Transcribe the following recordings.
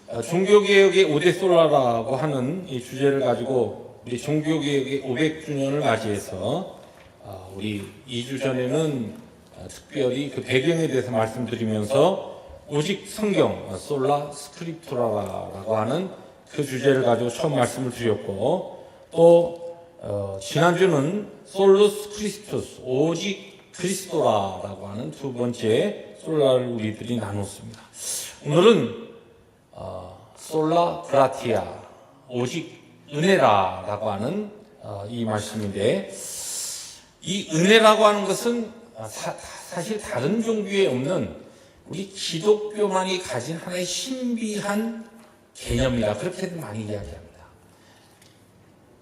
종교개혁의 5대 솔라라고 하는 이 주제를 가지고 우리 종교개혁의 500주년을 맞이해서 우리 2주 전에는 특별히 그 배경에 대해서 말씀드리면서 오직 성경, 솔라 스크립투라라고 하는 그 주제를 가지고 처음 말씀을 드렸고, 또 지난주는 솔루스 크리스토스, 오직 그리스도라라고 하는 두 번째 솔라를 우리들이 나눴습니다. 오늘은 솔라 그라티아, 오직 은혜라라고 하는 이 말씀인데, 이 은혜라고 하는 것은 사실 다른 종교에 없는 우리 기독교만이 가진 하나의 신비한 개념이다, 그렇게도 많이 이야기합니다.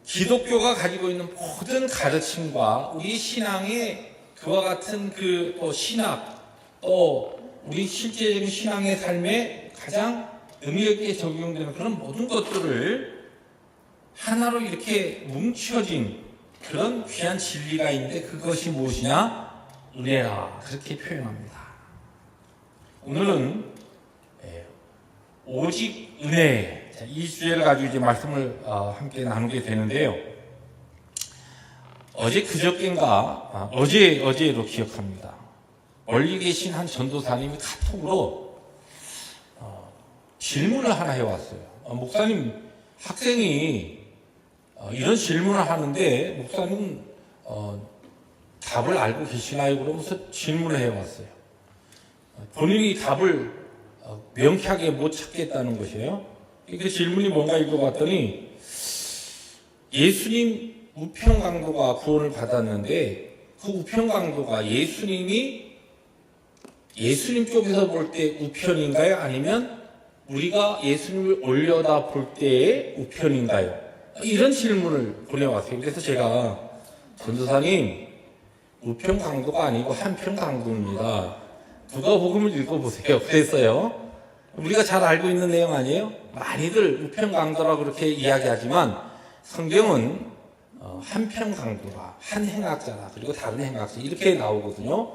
기독교가 가지고 있는 모든 가르침과 우리 신앙의 그와 같은 또 신학, 또 우리 실제적인 신앙의 삶에 가장 의미 있게 적용되는 그런 모든 것들을 하나로 이렇게 뭉쳐진 그런 귀한 진리가 있는데, 그것이 무엇이냐? 은혜라, 그렇게 표현합니다. 오늘은 오직 은혜, 이 주제를 가지고 이제 말씀을 함께 나누게 되는데요. 그저께인가 어제로 기억합니다. 멀리 계신 한 전도사님이 카톡으로 질문을 하나 해왔어요. 목사님, 학생이 이런 질문을 하는데 목사님 답을 알고 계시나요? 그러면서 질문을 해왔어요. 본인이 답을 명쾌하게 못 찾겠다는 것이에요. 그 질문이 뭔가 읽어봤더니, 예수님 우편 강도가 구원을 받았는데 그 우편 강도가 예수님 쪽에서 볼 때 우편인가요? 아니면 우리가 예수님을 올려다 볼 때의 우편인가요? 이런 질문을 보내왔어요. 그래서 제가, 전도사님, 우편 강도가 아니고 한편 강도입니다. 누가복음을 읽어보세요. 그랬어요. 우리가 잘 알고 있는 내용 아니에요? 많이들 우편 강도라고 그렇게 이야기하지만 성경은 한편 강도라, 한 행악자라, 그리고 다른 행악자, 이렇게 나오거든요.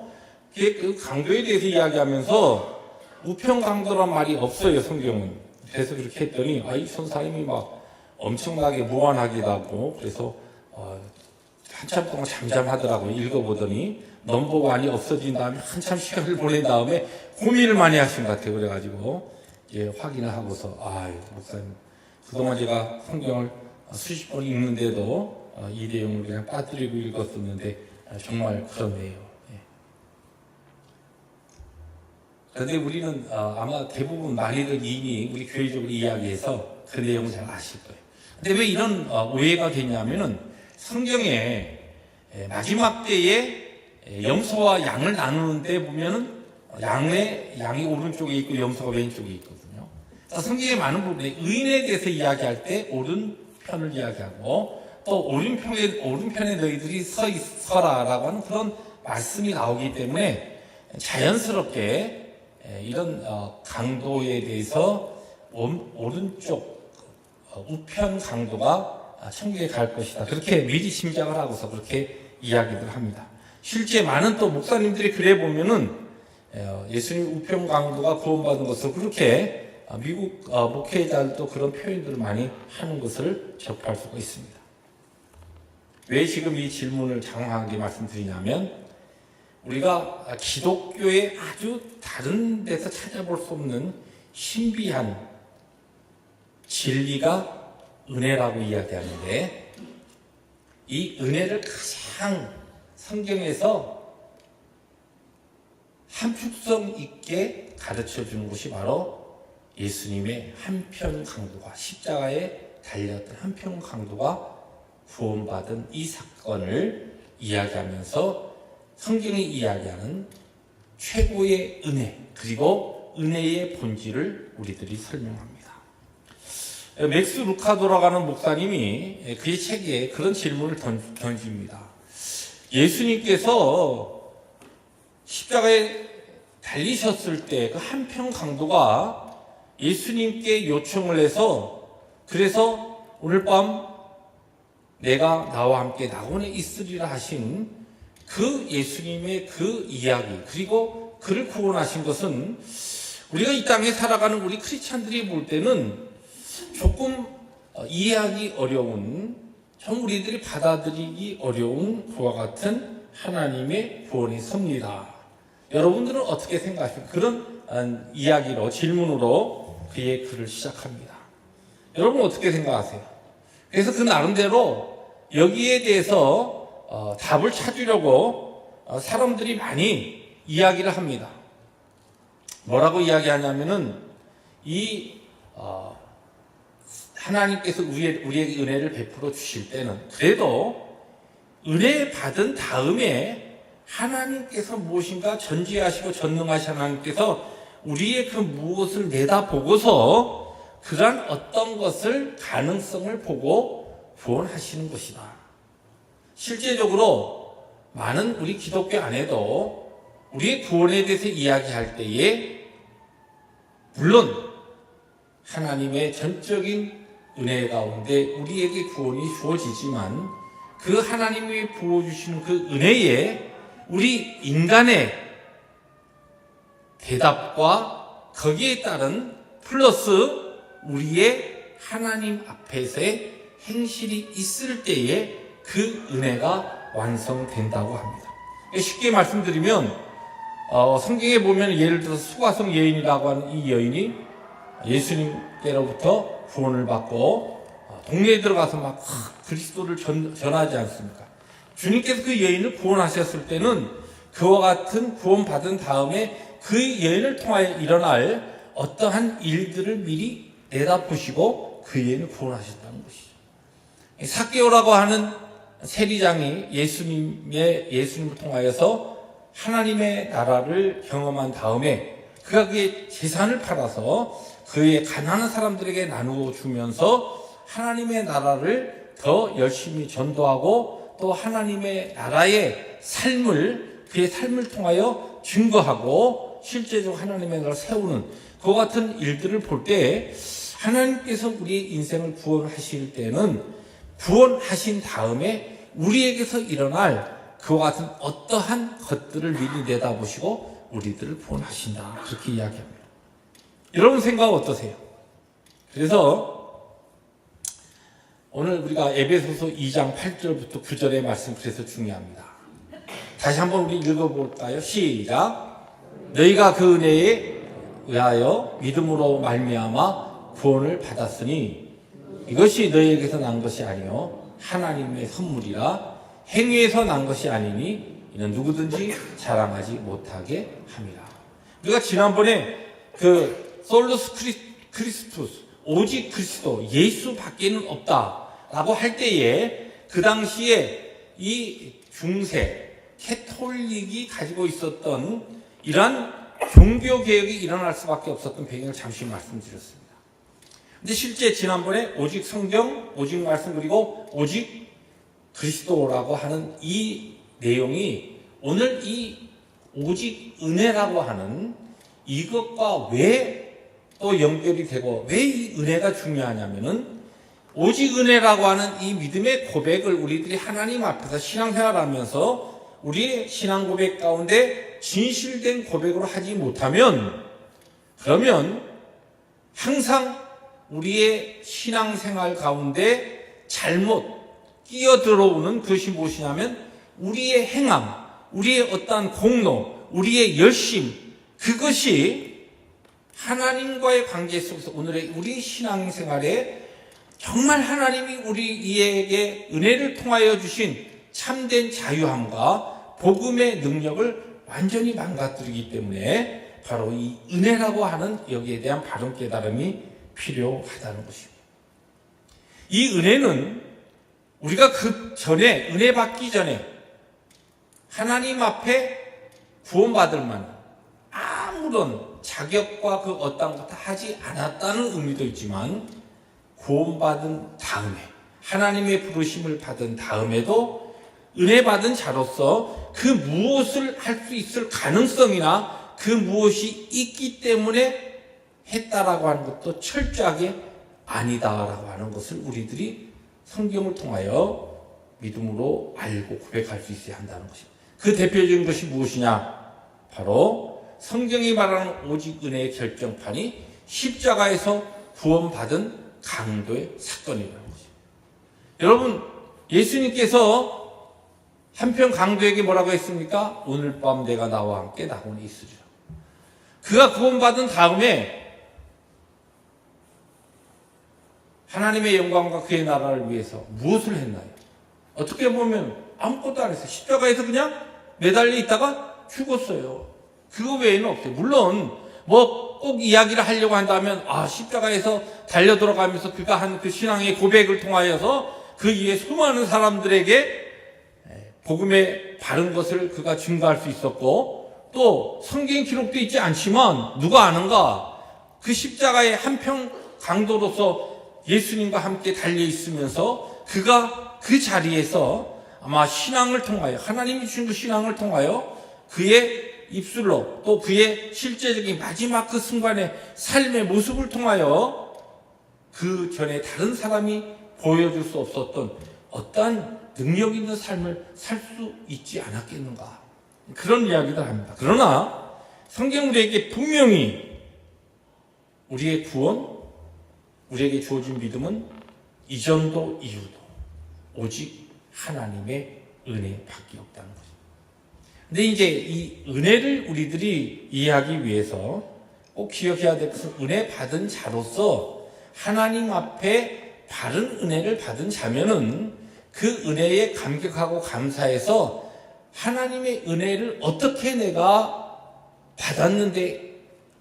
그 강도에 대해서 이야기하면서 우편 강도란 말이 없어요, 성경은. 그래서 그렇게 했더니 이 선사님이 막 엄청나게 무한하기도 하고, 그래서 한참 동안 잠잠하더라고요. 읽어보더니 넘버원이 없어진 다음에 한참 시간을 보낸 다음에 고민을 많이 하신 것 같아요. 그래가지고 확인을 하고서, 목사님, 그동안 제가 성경을 수십 번 읽는데도 이 내용을 그냥 빠뜨리고 읽었었는데 정말 그렇네요. 그런데 우리는 아마 대부분 많이들 이미 우리 교회적으로 이야기해서 그 내용을 잘 아실 거예요. 근데 왜 이런 오해가 되냐면은, 성경에 마지막 때에 염소와 양을 나누는 때 보면은 양이 오른쪽에 있고 염소가 왼쪽에 있거든요. 그래서 성경의 많은 부분에 의인에 대해서 이야기할 때 오른편을 이야기하고, 또 오른편에 너희들이 서라라고 하는 그런 말씀이 나오기 때문에 자연스럽게 이런 강도에 대해서 오른쪽 우편 강도가 천국에 갈 것이다, 그렇게 미리 짐작을 하고서 그렇게 이야기를 합니다. 실제 많은 또 목사님들이 그래 보면은 예수님 우편 강도가 구원받은 것을 그렇게 미국 목회자들도 그런 표현들을 많이 하는 것을 접할 수가 있습니다. 왜 지금 이 질문을 장황하게 말씀드리냐면, 우리가 기독교의 아주 다른 데서 찾아볼 수 없는 신비한 진리가 은혜라고 이야기하는데, 이 은혜를 가장 성경에서 함축성 있게 가르쳐 주는 것이 바로 예수님의 한편 강도가, 십자가에 달렸던 한편 강도가 구원받은 이 사건을 이야기하면서 성경이 이야기하는 최고의 은혜, 그리고 은혜의 본질을 우리들이 설명합니다. 맥스 루카도라고 목사님이 그의 책에 그런 질문을 던집니다. 예수님께서 십자가에 달리셨을 때 그 한편 강도가 예수님께 요청을 해서, 그래서 오늘 밤 내가 나와 함께 낙원에 있으리라 하신 그 예수님의 그 이야기, 그리고 그를 구원하신 것은 우리가 이 땅에 살아가는 우리 크리스찬들이 볼 때는 조금 이해하기 어려운, 좀 우리들이 받아들이기 어려운 그와 같은 하나님의 구원이 섭니다. 여러분들은 어떻게 생각하십니까? 그런 이야기로, 질문으로 그의 글을 시작합니다. 여러분 어떻게 생각하세요? 그래서 그 나름대로 여기에 대해서 답을 찾으려고 사람들이 많이 이야기를 합니다. 뭐라고 이야기하냐면은 하나님께서 우리에게 은혜를 베풀어 주실 때는 그래도 은혜 받은 다음에 하나님께서 무엇인가 전지하시고 전능하신 하나님께서 우리의 그 무엇을 내다보고서 그러한 어떤 것을 가능성을 보고 구원하시는 것이다. 실제적으로 많은 우리 기독교 안에도 우리의 구원에 대해서 이야기할 때에 물론 하나님의 전적인 은혜 가운데 우리에게 구원이 주어지지만 그 하나님이 부어주시는 그 은혜에 우리 인간의 대답과 거기에 따른 플러스 우리의 하나님 앞에서의 행실이 있을 때에 그 은혜가 완성된다고 합니다. 쉽게 말씀드리면 성경에 보면 예를 들어서 수가성 여인이라고 하는 이 여인이 예수님께로부터 구원을 받고 동네에 들어가서 막 그리스도를 전하지 않습니까? 주님께서 그 여인을 구원하셨을 때는 그와 같은 구원받은 다음에 그 여인을 통하여 일어날 어떠한 일들을 미리 내다보시고 그 여인을 구원하셨다는 것이죠. 삭개오라고 하는 세리장이 예수님을 통하여서 하나님의 나라를 경험한 다음에 그가 그의 재산을 팔아서 그의 가난한 사람들에게 나누어 주면서 하나님의 나라를 더 열심히 전도하고 또 하나님의 나라의 삶을 그의 삶을 통하여 증거하고 실제적으로 하나님의 나라를 세우는 그와 같은 일들을 볼 때 하나님께서 우리의 인생을 구원하실 때는 구원하신 다음에 우리에게서 일어날 그와 같은 어떠한 것들을 미리 내다보시고 우리들을 구원하신다. 그렇게 이야기합니다. 여러분 생각 어떠세요? 그래서 오늘 우리가 에베소서 2장 8절부터 9절의 말씀 그래서 중요합니다. 다시 한번 우리 읽어볼까요? 시작. 너희가 그 은혜에 의하여 믿음으로 말미암아 구원을 받았으니 이것이 너희에게서 난 것이 아니요 하나님의 선물이라 행위에서 난 것이 아니니 이는 누구든지 자랑하지 못하게 함이라. 우리가 지난번에 솔루스 크리스투스 오직 그리스도 예수 밖에는 없다라고 할 때에 그 당시에 이 중세 캐톨릭이 가지고 있었던 이러한 종교개혁이 일어날 수밖에 없었던 배경을 잠시 말씀드렸습니다. 근데 실제 지난번에 오직 성경, 오직 말씀 그리고 오직 그리스도라고 하는 이 내용이 오늘 이 오직 은혜라고 하는 이것과 왜 또 연결이 되고 왜 이 은혜가 중요하냐면은 오직 은혜라고 하는 이 믿음의 고백을 우리들이 하나님 앞에서 신앙생활하면서 우리의 신앙 고백 가운데 진실된 고백으로 하지 못하면 그러면 항상 우리의 신앙생활 가운데 잘못 끼어들어오는 것이 무엇이냐면 우리의 행함, 우리의 어떠한 공로, 우리의 열심 그것이 하나님과의 관계 속에서 오늘의 우리 신앙생활에 정말 하나님이 우리에게 은혜를 통하여 주신 참된 자유함과 복음의 능력을 완전히 망가뜨리기 때문에 바로 이 은혜라고 하는 여기에 대한 바른 깨달음이 필요하다는 것입니다. 이 은혜는 우리가 그 전에 은혜 받기 전에 하나님 앞에 구원받을 만한 아무런 자격과 그 어떤 것도 하지 않았다는 의미도 있지만 구원받은 다음에 하나님의 부르심을 받은 다음에도 은혜 받은 자로서 그 무엇을 할 수 있을 가능성이나 그 무엇이 있기 때문에 했다라고 하는 것도 철저하게 아니다라고 하는 것을 우리들이 성경을 통하여 믿음으로 알고 고백할 수 있어야 한다는 것입니다. 그 대표적인 것이 무엇이냐? 바로 성경이 말하는 오직 은혜의 결정판이 십자가에서 구원받은 강도의 사건이라는 거죠. 여러분, 예수님께서 한편 강도에게 뭐라고 했습니까? 오늘 밤 내가 나와 함께 낙원에 있으리라. 그가 구원받은 다음에 하나님의 영광과 그의 나라를 위해서 무엇을 했나요? 어떻게 보면 아무것도 안 했어요. 십자가에서 그냥 매달려 있다가 죽었어요. 그거 외에는 없어요. 물론 뭐 꼭 이야기를 하려고 한다면 십자가에서 달려 들어가면서 그가 한 그 신앙의 고백을 통하여서 그 이후에 수많은 사람들에게 복음의 바른 것을 그가 증거할 수 있었고, 또 성경에 기록되어 있지 않지만 누가 아는가? 그 십자가의 한평 강도로서 예수님과 함께 달려 있으면서 그가 그 자리에서 아마 신앙을 통하여, 하나님이 주신 그 신앙을 통하여 그의 입술로, 또 그의 실제적인 마지막 그 순간의 삶의 모습을 통하여 그 전에 다른 사람이 보여줄 수 없었던 어떠한 능력 있는 삶을 살 수 있지 않았겠는가, 그런 이야기를 합니다. 그러나 성경 우리에게 분명히 우리의 구원, 우리에게 주어진 믿음은 이전도 이후도 오직 하나님의 은혜밖에 없다는 거죠. 근데 이제 이 은혜를 우리들이 이해하기 위해서 꼭 기억해야 될 것은, 은혜 받은 자로서 하나님 앞에 바른 은혜를 받은 자면은 그 은혜에 감격하고 감사해서 하나님의 은혜를 어떻게 내가 받았는데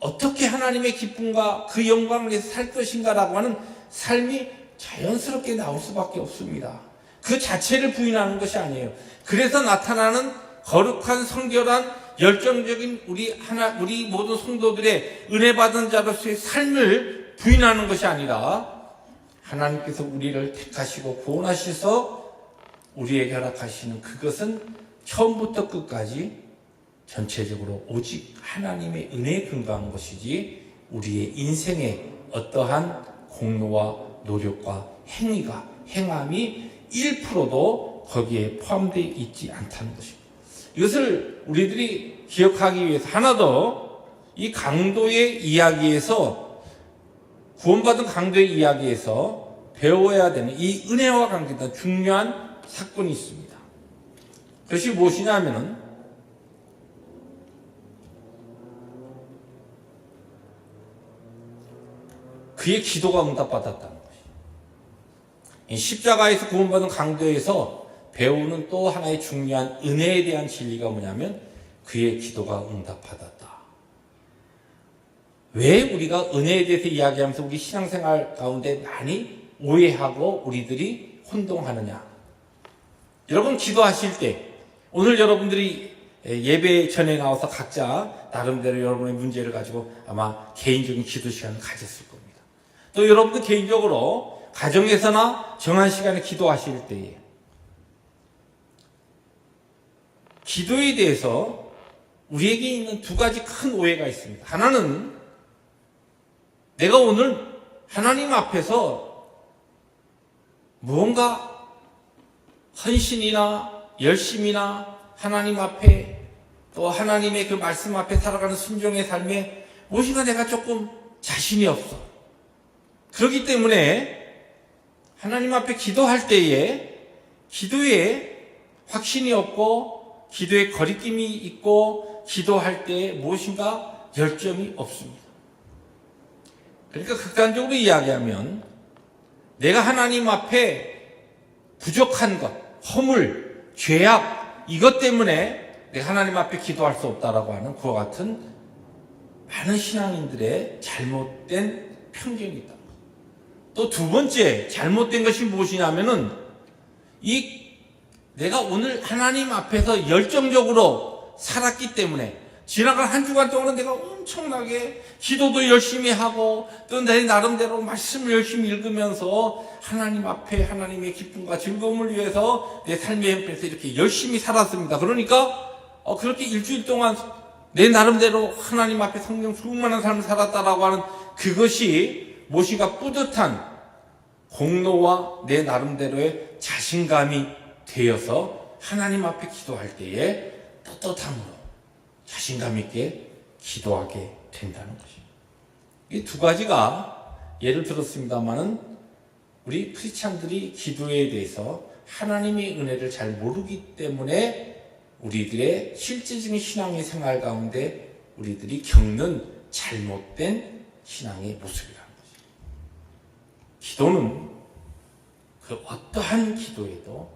어떻게 하나님의 기쁨과 그 영광을 위해서 살 것인가라고 하는 삶이 자연스럽게 나올 수밖에 없습니다. 그 자체를 부인하는 것이 아니에요. 그래서 나타나는 거룩한 성결한 열정적인 우리 모든 성도들의 은혜 받은 자로서의 삶을 부인하는 것이 아니라, 하나님께서 우리를 택하시고 구원하셔서 우리에게 허락하시는 그것은 처음부터 끝까지 전체적으로 오직 하나님의 은혜에 근거한 것이지 우리의 인생에 어떠한 공로와 노력과 행함이 1%도 거기에 포함되어 있지 않다는 것입니다. 이것을 우리들이 기억하기 위해서 하나 더 이 강도의 이야기에서, 구원받은 강도의 이야기에서 배워야 되는 이 은혜와 관계된 중요한 사건이 있습니다. 그것이 무엇이냐면은 그의 기도가 응답받았다는 것이죠. 이 십자가에서 구원받은 강도에서 배우는 또 하나의 중요한 은혜에 대한 진리가 뭐냐면 그의 기도가 응답받았다. 왜 우리가 은혜에 대해서 이야기하면서 우리 신앙생활 가운데 많이 오해하고 우리들이 혼동하느냐? 여러분, 기도하실 때 오늘 여러분들이 예배 전에 나와서 각자 나름대로 여러분의 문제를 가지고 아마 개인적인 기도 시간을 가졌을 겁니다. 또 여러분도 개인적으로 가정에서나 정한 시간에 기도하실 때에 기도에 대해서 우리에게 있는 두 가지 큰 오해가 있습니다. 하나는 내가 오늘 하나님 앞에서 무언가 헌신이나 열심이나 하나님 앞에 또 하나님의 그 말씀 앞에 살아가는 순종의 삶에 무엇인가 내가 조금 자신이 없어. 그렇기 때문에 하나님 앞에 기도할 때에 기도에 확신이 없고 기도에 거리낌이 있고 기도할 때 무엇인가 열정이 없습니다. 그러니까 극단적으로 이야기하면 내가 하나님 앞에 부족한 것, 허물, 죄악, 이것 때문에 내가 하나님 앞에 기도할 수 없다라고 하는 그와 같은 많은 신앙인들의 잘못된 편견이 있다. 또 두 번째 잘못된 것이 무엇이냐면은 내가 오늘 하나님 앞에서 열정적으로 살았기 때문에 지나간 한 주간 동안은 내가 엄청나게 기도도 열심히 하고 또 내 나름대로 말씀을 열심히 읽으면서 하나님 앞에 하나님의 기쁨과 즐거움을 위해서 내 삶의 형편에서 이렇게 열심히 살았습니다. 그러니까 그렇게 일주일 동안 내 나름대로 하나님 앞에 성령 충만한 삶을 살았다라고 하는 그것이 무엇인가 뿌듯한 공로와 내 나름대로의 자신감이 되어서 하나님 앞에 기도할 때에 떳떳함으로 자신감 있게 기도하게 된다는 것입니다. 이 두 가지가 예를 들었습니다만은 우리 크리스찬들이 기도에 대해서 하나님의 은혜를 잘 모르기 때문에 우리들의 실제적인 신앙의 생활 가운데 우리들이 겪는 잘못된 신앙의 모습이라는 것입니다. 기도는 그 어떠한 기도에도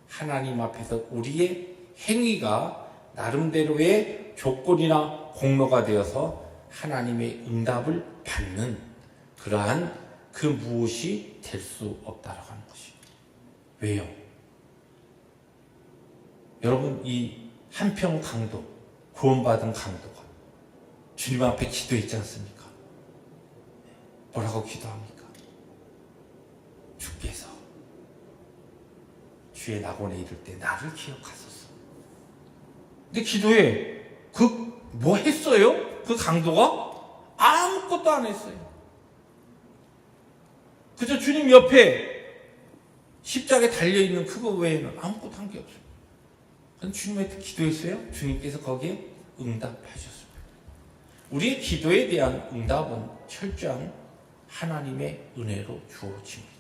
하나님 앞에서 우리의 행위가 나름대로의 조건이나 공로가 되어서 하나님의 응답을 받는 그러한 그 무엇이 될 수 없다라고 하는 것입니다. 왜요? 여러분, 이 한평 강도, 구원받은 강도가 주님 앞에 기도했지 않습니까? 뭐라고 기도합니까? 주께서 주의 낙원에 이를 때 나를 기억하소서. 근데 기도에 뭐 했어요? 그 강도가 아무것도 안 했어요. 그저 주님 옆에 십자가에 달려있는 그거 외에는 아무것도 한 게 없어요. 그럼 주님한테 기도했어요? 주님께서 거기에 응답하셨습니다. 우리의 기도에 대한 응답은 철저한 하나님의 은혜로 주어집니다.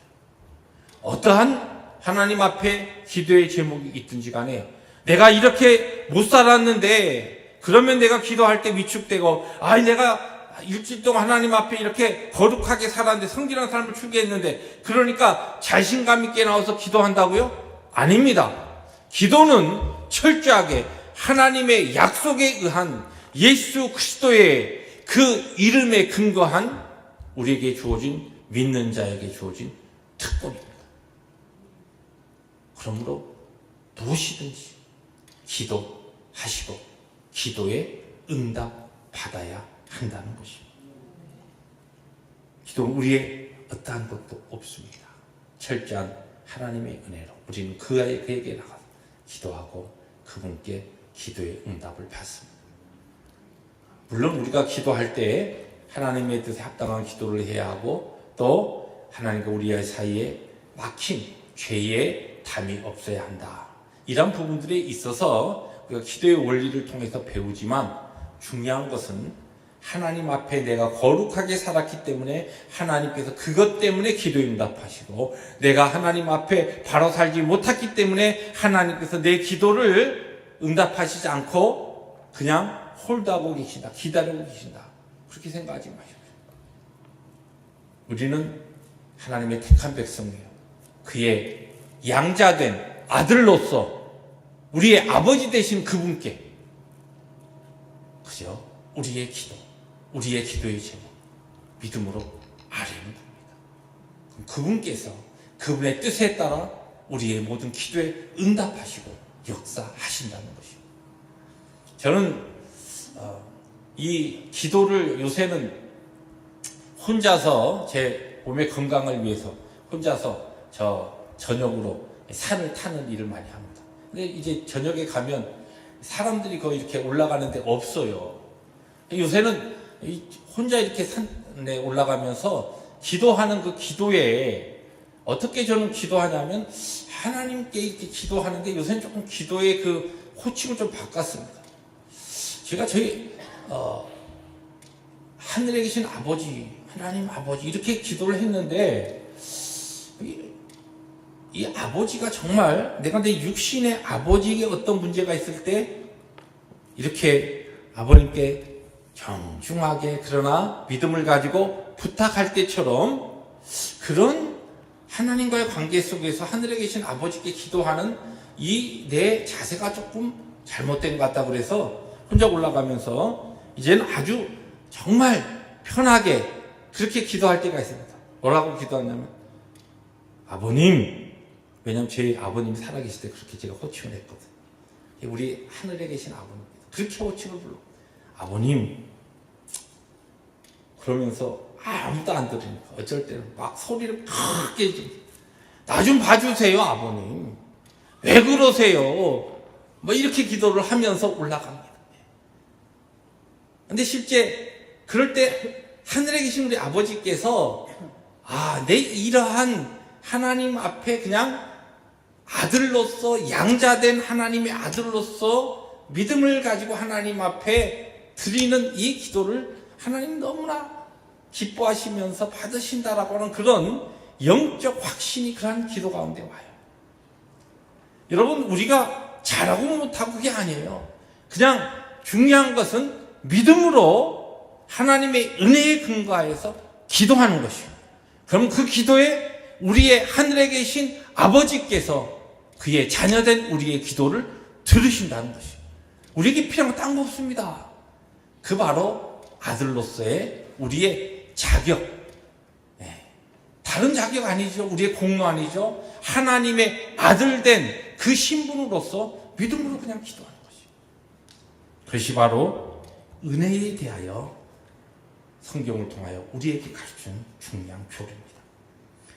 어떠한 하나님 앞에 기도의 제목이 있든지 간에 내가 이렇게 못 살았는데 그러면 내가 기도할 때 위축되고 내가 일주일 동안 하나님 앞에 이렇게 거룩하게 살았는데 성질한 삶을 추구했는데 그러니까 자신감 있게 나와서 기도한다고요? 아닙니다. 기도는 철저하게 하나님의 약속에 의한 예수 그리스도의 그 이름에 근거한 우리에게 주어진 믿는 자에게 주어진 특권입니다. 그러므로 무엇이든지 기도하시고 기도에 응답 받아야 한다는 것입니다. 기도는 우리의 어떠한 것도 없습니다. 철저한 하나님의 은혜로 우리는 그에게 나가서 기도하고 그분께 기도의 응답을 받습니다. 물론 우리가 기도할 때 하나님의 뜻에 합당한 기도를 해야 하고 또 하나님과 우리의 사이에 막힌 죄의 담이 없어야 한다. 이런 부분들에 있어서 우리가 기도의 원리를 통해서 배우지만 중요한 것은 하나님 앞에 내가 거룩하게 살았기 때문에 하나님께서 그것 때문에 기도에 응답하시고 내가 하나님 앞에 바로 살지 못했기 때문에 하나님께서 내 기도를 응답하시지 않고 그냥 홀드하고 계신다. 기다리고 계신다. 그렇게 생각하지 마십시오. 우리는 하나님의 택한 백성이에요. 그의 양자된 아들로서 우리의 아버지 되신 그분께 그저 우리의 기도, 우리의 기도의 제목 믿음으로 아뢰는 겁니다. 그분께서 그분의 뜻에 따라 우리의 모든 기도에 응답하시고 역사하신다는 것입니다. 저는 이 기도를 요새는 혼자서 제 몸의 건강을 위해서 혼자서 저녁으로 산을 타는 일을 많이 합니다. 근데 이제 저녁에 가면 사람들이 거의 이렇게 올라가는데 없어요. 요새는 혼자 이렇게 산에 올라가면서 기도하는 그 기도에 어떻게 저는 기도하냐면 하나님께 이렇게 기도하는데 요새는 조금 기도의 그 호칭을 좀 바꿨습니다. 제가 저희 하늘에 계신 아버지, 하나님 아버지 이렇게 기도를 했는데 이 아버지가 정말 내가 내 육신의 아버지에게 어떤 문제가 있을 때 이렇게 아버님께 정중하게 그러나 믿음을 가지고 부탁할 때처럼 그런 하나님과의 관계 속에서 하늘에 계신 아버지께 기도하는 이 내 자세가 조금 잘못된 것 같다 그래서 혼자 올라가면서 이제는 아주 정말 편하게 그렇게 기도할 때가 있습니다. 뭐라고 기도하냐면 아버님, 왜냐면 제 아버님이 살아계실 때 그렇게 제가 호칭을 했거든요. 우리 하늘에 계신 아버님 그렇게 호칭을 불러. 아버님. 그러면서 아무도 안 들으니까 어쩔 때는 막 소리를 크게 나 좀 봐주세요 아버님. 왜 그러세요? 뭐 이렇게 기도를 하면서 올라갑니다. 근데 실제 그럴 때 하늘에 계신 우리 아버지께서 내 이러한 하나님 앞에 그냥 아들로서 양자된 하나님의 아들로서 믿음을 가지고 하나님 앞에 드리는 이 기도를 하나님 너무나 기뻐하시면서 받으신다라고 하는 그런 영적 확신이 그러한 기도 가운데 와요. 여러분, 우리가 잘하고 못하고 그게 아니에요. 그냥 중요한 것은 믿음으로 하나님의 은혜에 근거하여서 기도하는 것이에요. 그럼 그 기도에 우리의 하늘에 계신 아버지께서 그의 자녀된 우리의 기도를 들으신다는 것이에요. 우리에게 필요한 거 딴 거 없습니다. 그 바로 아들로서의 우리의 자격. 다른 자격 아니죠. 우리의 공로 아니죠. 하나님의 아들 된 그 신분으로서 믿음으로 그냥 기도하는 것이에요. 그것이 바로 은혜에 대하여 성경을 통하여 우리에게 가르치는 중요한 교리입니다.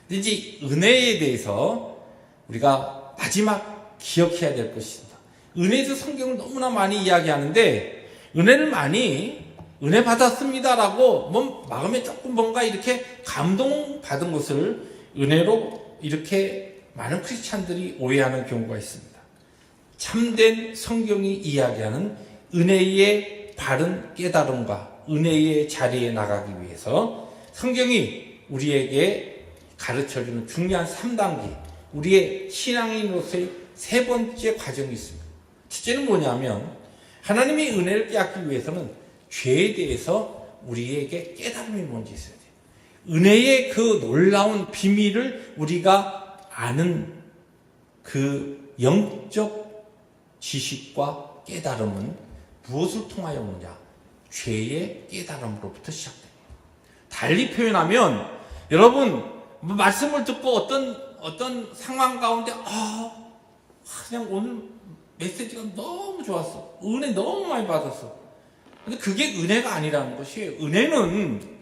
근데 이제 은혜에 대해서 우리가 마지막 기억해야 될 것입니다. 은혜에서 성경을 너무나 많이 이야기하는데, 은혜를 많이 은혜 받았습니다라고 마음에 조금 뭔가 이렇게 감동받은 것을 은혜로 이렇게 많은 크리스찬들이 오해하는 경우가 있습니다. 참된 성경이 이야기하는 은혜의 바른 깨달음과 은혜의 자리에 나가기 위해서 성경이 우리에게 가르쳐주는 중요한 3단계, 우리의 신앙인으로서의 3번째 과정이 있습니다. 첫째는 뭐냐면, 하나님의 은혜를 깨닫기 위해서는 죄에 대해서 우리에게 깨달음이 먼저 있어야 돼요. 은혜의 그 놀라운 비밀을 우리가 아는 그 영적 지식과 깨달음은 무엇을 통하여 오느냐? 죄의 깨달음으로부터 시작됩니다. 달리 표현하면, 여러분, 말씀을 듣고 어떤 상황 가운데 그냥 오늘 메시지가 너무 좋았어. 은혜 너무 많이 받았어. 근데 그게 은혜가 아니라는 것이에요. 은혜는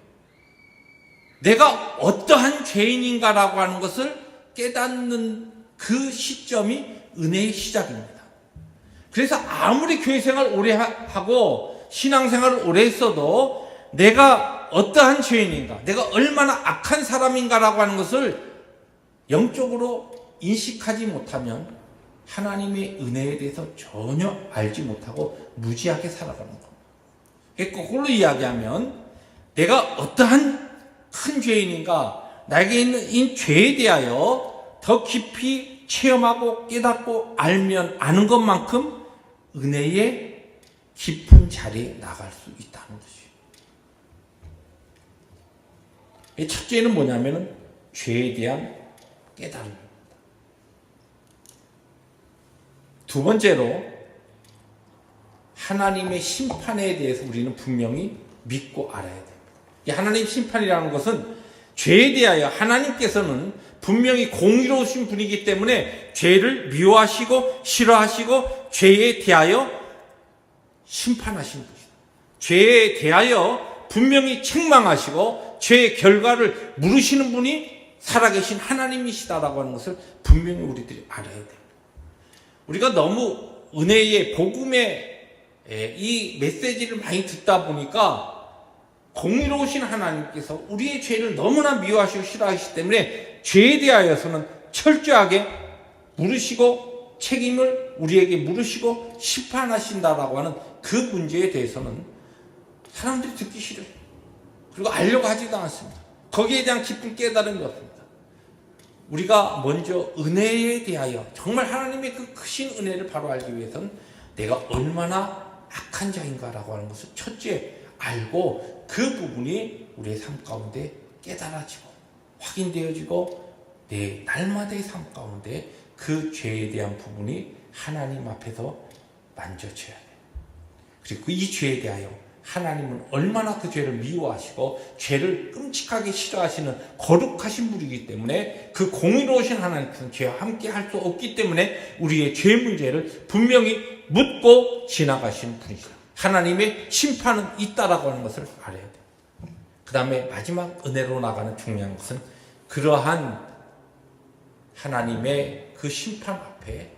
내가 어떠한 죄인인가라고 하는 것을 깨닫는 그 시점이 은혜의 시작입니다. 그래서 아무리 교회 생활 오래 하고 신앙생활을 오래 했어도 내가 어떠한 죄인인가, 내가 얼마나 악한 사람인가라고 하는 것을 영적으로 인식하지 못하면 하나님의 은혜에 대해서 전혀 알지 못하고 무지하게 살아가는 겁니다. 거꾸로 이야기하면, 내가 어떠한 큰 죄인인가, 나에게 있는 이 죄에 대하여 더 깊이 체험하고 깨닫고 알면 아는 것만큼 은혜의 깊은 자리에 나갈 수 있다는 것이에요. 첫째는 뭐냐면 죄에 대한 깨달음입니다. 두 번째로, 하나님의 심판에 대해서 우리는 분명히 믿고 알아야 됩니다. 이 하나님 심판이라는 것은 죄에 대하여 하나님께서는 분명히 공의로우신 분이기 때문에 죄를 미워하시고 싫어하시고 죄에 대하여 심판하시는 것이다. 죄에 대하여 분명히 책망하시고 죄의 결과를 물으시는 분이 살아계신 하나님이시다라고 하는 것을 분명히 우리들이 알아야 됩니다. 우리가 너무 은혜의 복음의 이 메시지를 많이 듣다 보니까 공의로우신 하나님께서 우리의 죄를 너무나 미워하시고 싫어하시기 때문에 죄에 대하여서는 철저하게 물으시고 책임을 우리에게 물으시고 심판하신다라고 하는 그 문제에 대해서는 사람들이 듣기 싫어요. 그리고 알려고 하지도 않습니다. 거기에 대한 깊은 깨달음이 없습니다. 우리가 먼저 은혜에 대하여 정말 하나님의 그 크신 은혜를 바로 알기 위해서는 내가 얼마나 악한 자인가라고 하는 것을 첫째 알고 그 부분이 우리의 삶 가운데 깨달아지고 확인되어지고 내 날마다의 삶 가운데 그 죄에 대한 부분이 하나님 앞에서 만져져야 돼요. 그리고 이 죄에 대하여 하나님은 얼마나 그 죄를 미워하시고 죄를 끔찍하게 싫어하시는 거룩하신 분이기 때문에 그 공의로우신 하나님께서는 죄와 함께 할 수 없기 때문에 우리의 죄 문제를 분명히 묻고 지나가시는 분이시다. 하나님의 심판은 있다라고 하는 것을 알아야 돼요. 그 다음에 마지막 은혜로 나가는 중요한 것은 그러한 하나님의 그 심판 앞에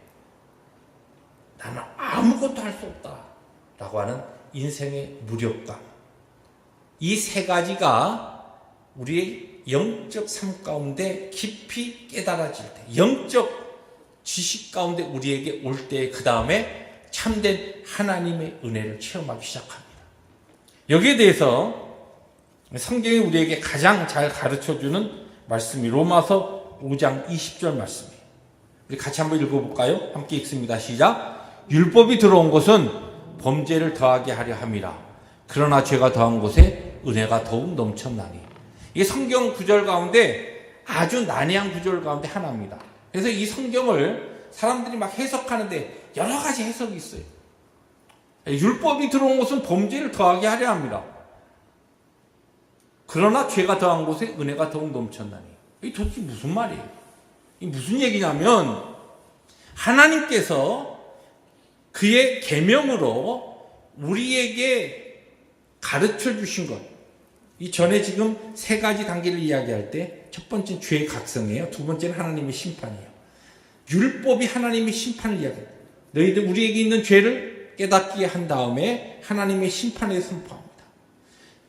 나는 아무것도 할 수 없다라고 하는 인생의 무력감. 이 세 가지가 우리의 영적 삶 가운데 깊이 깨달아질 때, 영적 지식 가운데 우리에게 올 때, 그 다음에 참된 하나님의 은혜를 체험하기 시작합니다. 여기에 대해서 성경이 우리에게 가장 잘 가르쳐주는 말씀이 로마서 5장 20절 말씀이에요. 우리 같이 한번 읽어볼까요? 함께 읽습니다. 시작. 율법이 들어온 것은 범죄를 더하게 하려 함이라. 그러나 죄가 더한 곳에 은혜가 더욱 넘쳤나니. 이게 성경 구절 가운데 아주 난해한 구절 가운데 하나입니다. 그래서 이 성경을 사람들이 막 해석하는데 여러 가지 해석이 있어요. 율법이 들어온 것은 범죄를 더하게 하려 합니다. 그러나 죄가 더한 곳에 은혜가 더욱 넘쳤나니. 이게 도대체 무슨 말이에요? 이 무슨 얘기냐면 하나님께서 그의 계명으로 우리에게 가르쳐 주신 것. 이 전에 지금 세 가지 단계를 이야기할 때 첫 번째는 죄의 각성이에요. 두 번째는 하나님의 심판이에요. 율법이 하나님의 심판을 이야기해요. 너희들 우리에게 있는 죄를 깨닫게 한 다음에 하나님의 심판에 선포합니다.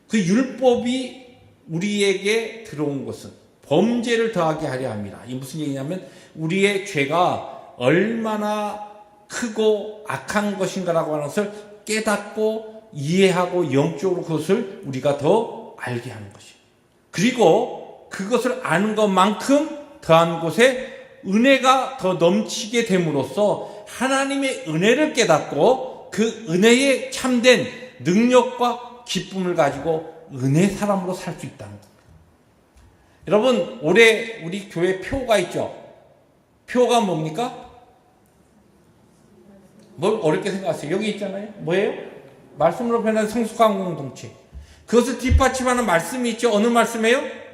그 율법이 우리에게 들어온 것은 범죄를 더하게 하려 합니다. 이 무슨 얘기냐면 우리의 죄가 얼마나 크고 악한 것인가라고 하는 것을 깨닫고 이해하고 영적으로 그것을 우리가 더 알게 하는 것이에요. 그리고 그것을 아는 것만큼 더한 곳에 은혜가 더 넘치게 됨으로써 하나님의 은혜를 깨닫고 그 은혜에 참된 능력과 기쁨을 가지고 은혜 사람으로 살 수 있다는 겁니다. 여러분, 올해 우리 교회 표가 있죠? 표가 뭡니까? 뭘 어렵게 생각하세요? 여기 있잖아요. 뭐예요? 말씀으로 변한 성숙한 공동체. 그것을 뒷받침하는 말씀이 있죠. 어느 말씀이에요?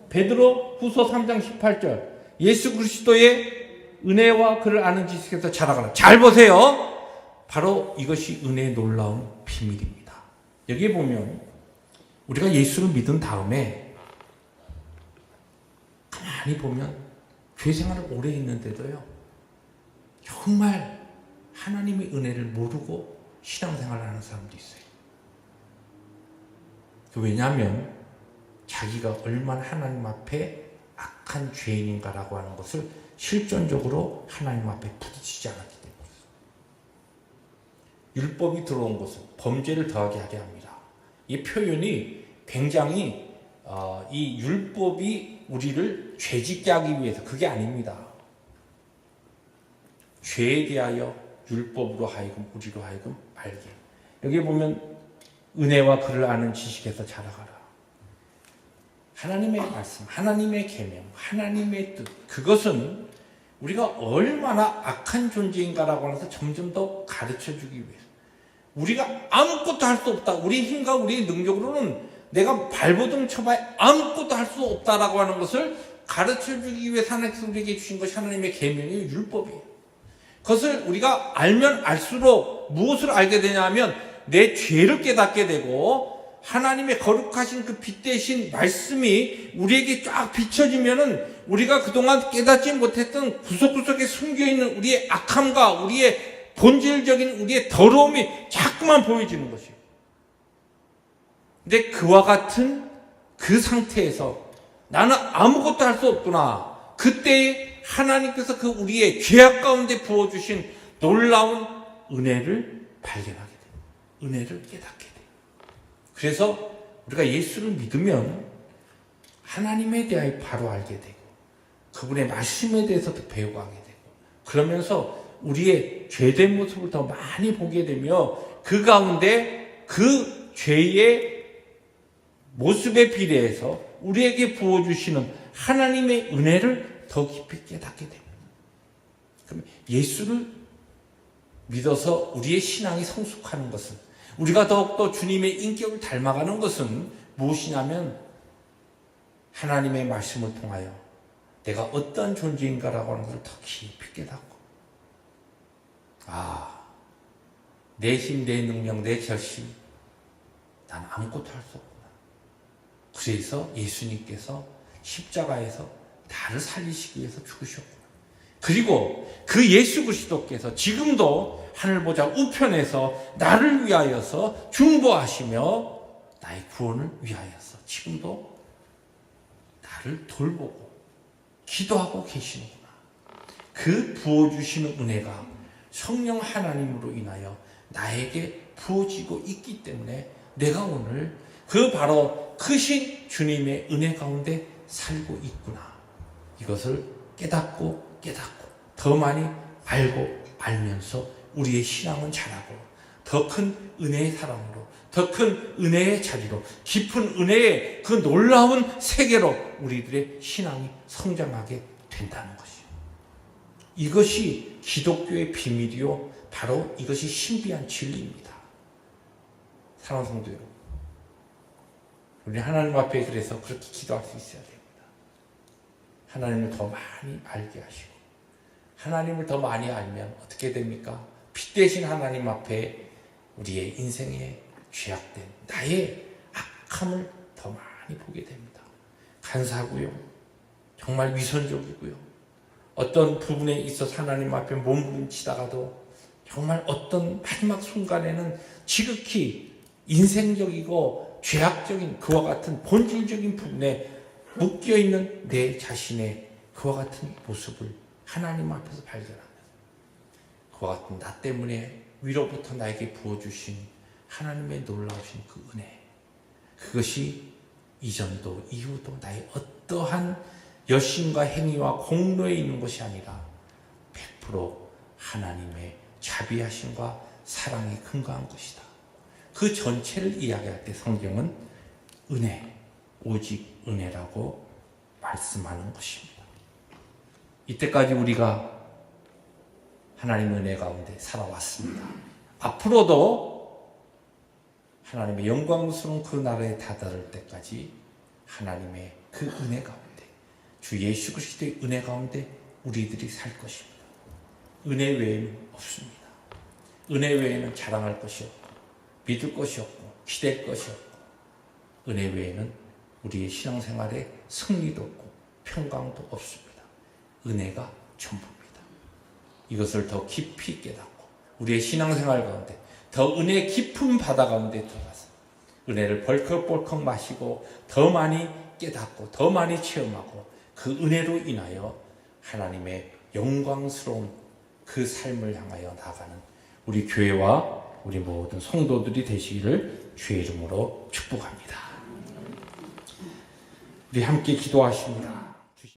베드로 후서 3장 18절. 예수 그리스도의 은혜와 그를 아는 지식에서 자라가라. 잘 보세요. 바로 이것이 은혜의 놀라운 비밀입니다. 여기에 보면 우리가 예수를 믿은 다음에 가만히 보면 죄 생활을 오래 했는데도요, 정말 하나님의 은혜를 모르고 신앙생활을 하는 사람도 있어요. 왜냐하면 자기가 얼마나 하나님 앞에 악한 죄인인가라고 하는 것을 실존적으로 하나님 앞에 부딪히지 않았기 때문이에요. 율법이 들어온 것은 범죄를 더하게 하게 합니다. 이 표현이 굉장히 이 율법이 우리를 죄짓게 하기 위해서 그게 아닙니다. 죄에 대하여 율법으로 하여금 우리로 하여금 알게. 여기 보면 은혜와 그를 아는 지식에서 자라가라. 하나님의 말씀, 하나님의 계명, 하나님의 뜻, 그것은 우리가 얼마나 악한 존재인가라고 해서 점점 더 가르쳐주기 위해서. 우리가 아무것도 할 수 없다. 우리의 힘과 우리의 능력으로는 내가 발버둥 쳐봐야 아무것도 할 수 없다라고 하는 것을 가르쳐주기 위해서 하나님께서 우리에게 주신 것이 하나님의 계명이에요. 율법이에요. 그것을 우리가 알면 알수록 무엇을 알게 되냐면 내 죄를 깨닫게 되고 하나님의 거룩하신 그 빛 대신 말씀이 우리에게 쫙 비춰지면은 우리가 그동안 깨닫지 못했던 구석구석에 숨겨있는 우리의 악함과 우리의 본질적인 우리의 더러움이 자꾸만 보여지는 것이에요. 근데 그와 같은 그 상태에서 나는 아무것도 할 수 없구나. 그때 하나님께서 그 우리의 죄악 가운데 부어주신 놀라운 은혜를 발견하게 돼요. 은혜를 깨닫게 돼요. 그래서 우리가 예수를 믿으면 하나님에 대하여 바로 알게 되고 그분의 말씀에 대해서도 배워가게 되고 그러면서 우리의 죄된 모습을 더 많이 보게 되며 그 가운데 그 죄의 모습에 비례해서 우리에게 부어주시는 하나님의 은혜를 더 깊이 깨닫게 됩니다. 그럼 예수를 믿어서 우리의 신앙이 성숙하는 것은 우리가 더욱더 주님의 인격을 닮아가는 것은 무엇이냐면 하나님의 말씀을 통하여 내가 어떤 존재인가라고 하는 것을 더 깊이 깨닫고 내 힘, 내 능력, 내 결심 난 아무것도 할 수 없구나. 그래서 예수님께서 십자가에서 나를 살리시기 위해서 죽으셨구나. 그리고 그 예수 그리스도께서 지금도 하늘 보좌 우편에서 나를 위하여서 중보하시며 나의 구원을 위하여서 지금도 나를 돌보고 기도하고 계시는구나. 그 부어주시는 은혜가 성령 하나님으로 인하여 나에게 부어지고 있기 때문에 내가 오늘 그 바로 크신 주님의 은혜 가운데 살고 있구나. 이것을 깨닫고 더 많이 알고 알면서 우리의 신앙은 자라고 더 큰 은혜의 사랑으로 더 큰 은혜의 자리로 깊은 은혜의 그 놀라운 세계로 우리들의 신앙이 성장하게 된다는 것이요. 이것이 기독교의 비밀이요. 바로 이것이 신비한 진리입니다. 사랑하는 성도 여러분, 우리 하나님 앞에 그래서 그렇게 기도할 수 있어야 됩니다. 하나님을 더 많이 알게 하시고 하나님을 더 많이 알면 어떻게 됩니까? 피 대신 하나님 앞에 우리의 인생에 죄악된 나의 악함을 더 많이 보게 됩니다. 간사하고요. 정말 위선적이고요. 어떤 부분에 있어서 하나님 앞에 몸부림치다가도 정말 어떤 마지막 순간에는 지극히 인생적이고 죄악적인 그와 같은 본질적인 부분에 묶여있는 내 자신의 그와 같은 모습을 하나님 앞에서 발견하면 그와 같은 나 때문에 위로부터 나에게 부어주신 하나님의 놀라우신 그 은혜, 그것이 이전도 이후도 나의 어떠한 열심과 행위와 공로에 있는 것이 아니라 100% 하나님의 자비하심과 사랑이 근거한 것이다. 그 전체를 이야기할 때 성경은 은혜, 오직 은혜라고 말씀하는 것입니다. 이때까지 우리가 하나님의 은혜 가운데 살아왔습니다. 앞으로도 하나님의 영광스러운 그 나라에 다다를 때까지 하나님의 그 은혜 가운데, 주 예수 그리스도의 은혜 가운데 우리들이 살 것입니다. 은혜 외에는 없습니다. 은혜 외에는 자랑할 것이 없고 믿을 것이 없고 기댈 것이 없고 은혜 외에는 우리의 신앙생활에 승리도 없고 평강도 없습니다. 은혜가 전부입니다. 이것을 더 깊이 깨닫고 우리의 신앙생활 가운데 더 은혜 깊은 바다 가운데 들어가서 은혜를 벌컥벌컥 마시고 더 많이 깨닫고 더 많이 체험하고 그 은혜로 인하여 하나님의 영광스러운 그 삶을 향하여 나아가는 우리 교회와 우리 모든 성도들이 되시기를 주의 이름으로 축복합니다. 우리 함께 기도하십니다.